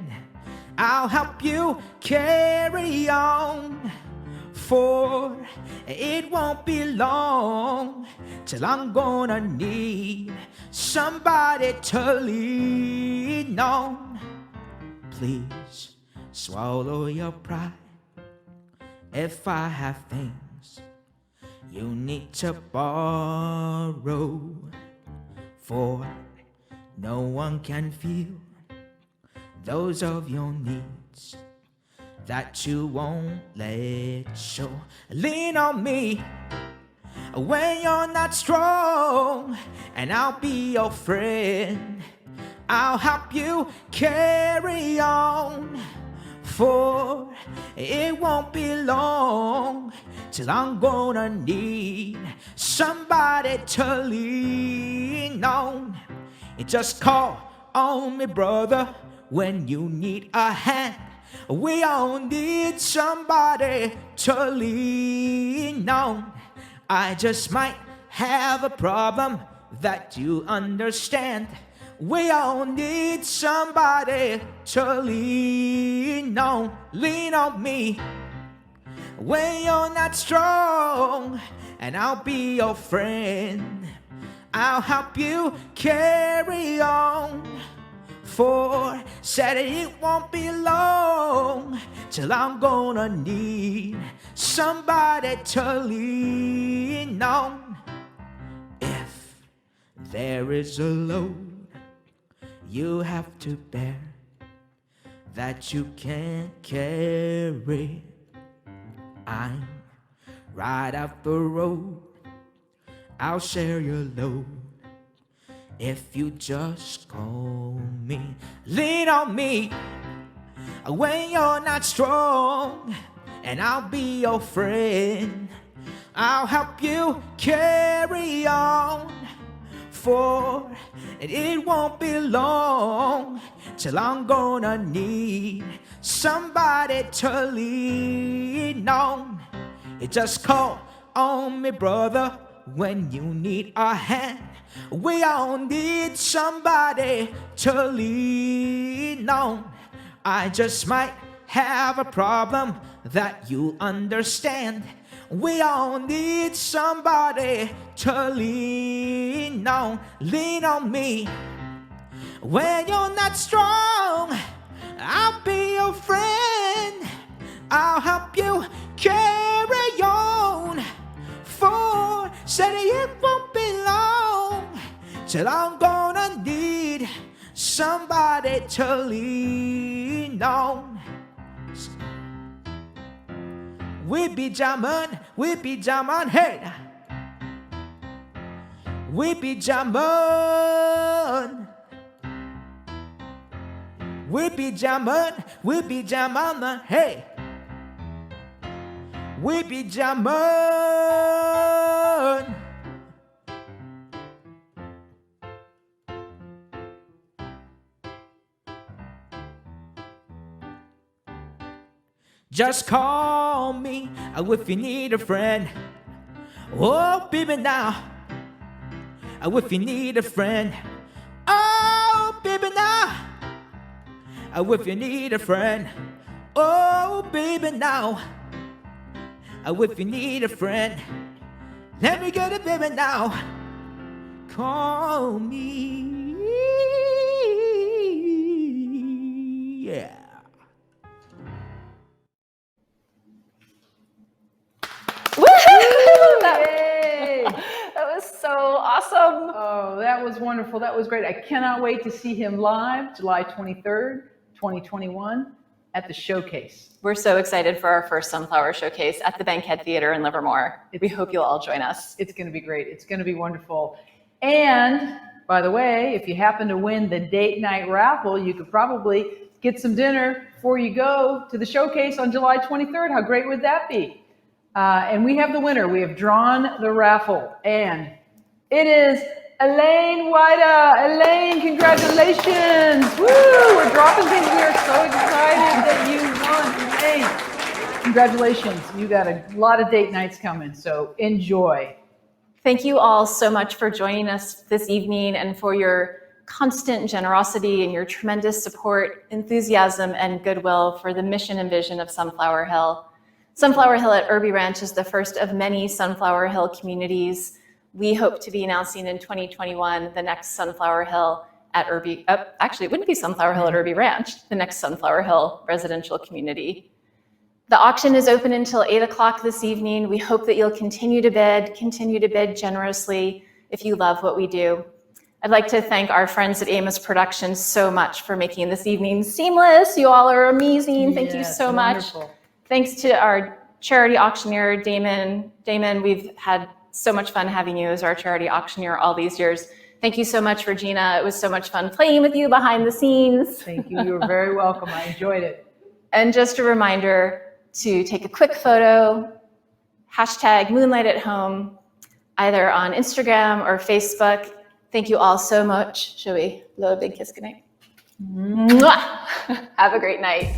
I'll help you carry on, for it won't be long till I'm gonna need somebody to lean on. Please swallow your pride. If I have things you need to borrow, for no one can feel those of your needs that you won't let show. Lean on me when you're not strong, and I'll be your friend. I'll help you carry on, for it won't be long till I'm gonna need somebody to lean on. You just call on me, brother, when you need a hand. We all need somebody to lean on. I just might have a problem that you understand. We all need somebody to lean on. Lean on me when you're not strong, and I'll be your friend. I'll help you carry on, for said it won't be long till I'm gonna need somebody to lean on. If there is a load you have to bear that you can't carry, I'm right up the road. I'll share your load if you just call me. Lean on me when you're not strong, and I'll be your friend. I'll help you carry on, for it won't be long till I'm gonna need somebody to lean on. You just call on me, brother, when you need a hand. We all need somebody to lean on. I just might have a problem that you understand. We all need somebody to lean on. Lean on me when you're not strong. I'll be your friend. I'll help you carry on, for said it won't be long till I'm gonna need somebody to lean on. We be jamming, hey. We be jamming. We be jamming, hey. We be jamming. Just call me if you need a friend. Oh, baby, now. If you need a friend. Oh, baby, now. If you need a friend. Oh, baby, now. If you need a friend. Let me get it, baby, now. Call me. Yeah. Yay! That was so awesome. Oh, that was wonderful. That was great. I cannot wait to see him live July 23rd, 2021 at the Showcase. We're so excited for our first Sunflower Showcase at the Bankhead Theater in Livermore. We hope you'll all join us. It's going to be great. It's going to be wonderful. And By the way, if you happen to win the date night raffle, you could probably get some dinner before you go to the showcase on July 23rd. How great would that be? And we have the winner. We have drawn the raffle, and it is Elaine Wida. Elaine, congratulations. Woo, we're dropping things. We are so excited that you won, Elaine. Congratulations. You got a lot of date nights coming, so enjoy. Thank you all so much for joining us this evening and for your constant generosity and your tremendous support, enthusiasm, and goodwill for the mission and vision of Sunflower Hill. Sunflower Hill at Irby Ranch is the first of many Sunflower Hill communities. We hope to be announcing in 2021 the next Sunflower Hill at Irby, actually it wouldn't be Sunflower Hill at Irby Ranch, the next Sunflower Hill residential community. The auction is open until 8 o'clock this evening. We hope that you'll continue to bid generously if you love what we do. I'd like to thank our friends at Amos Productions so much for making this evening seamless. You all are amazing. Thank you so much. Wonderful. Thanks to our charity auctioneer, Damon. Damon, we've had so much fun having you as our charity auctioneer all these years. Thank you so much, Regina. It was so much fun playing with you behind the scenes. Thank you. You were very welcome. I enjoyed it. And just a reminder to take a quick photo, hashtag Moonlight at Home, either on Instagram or Facebook. Thank you all so much. Shall we blow a big kiss goodnight? Mwah! Have a great night.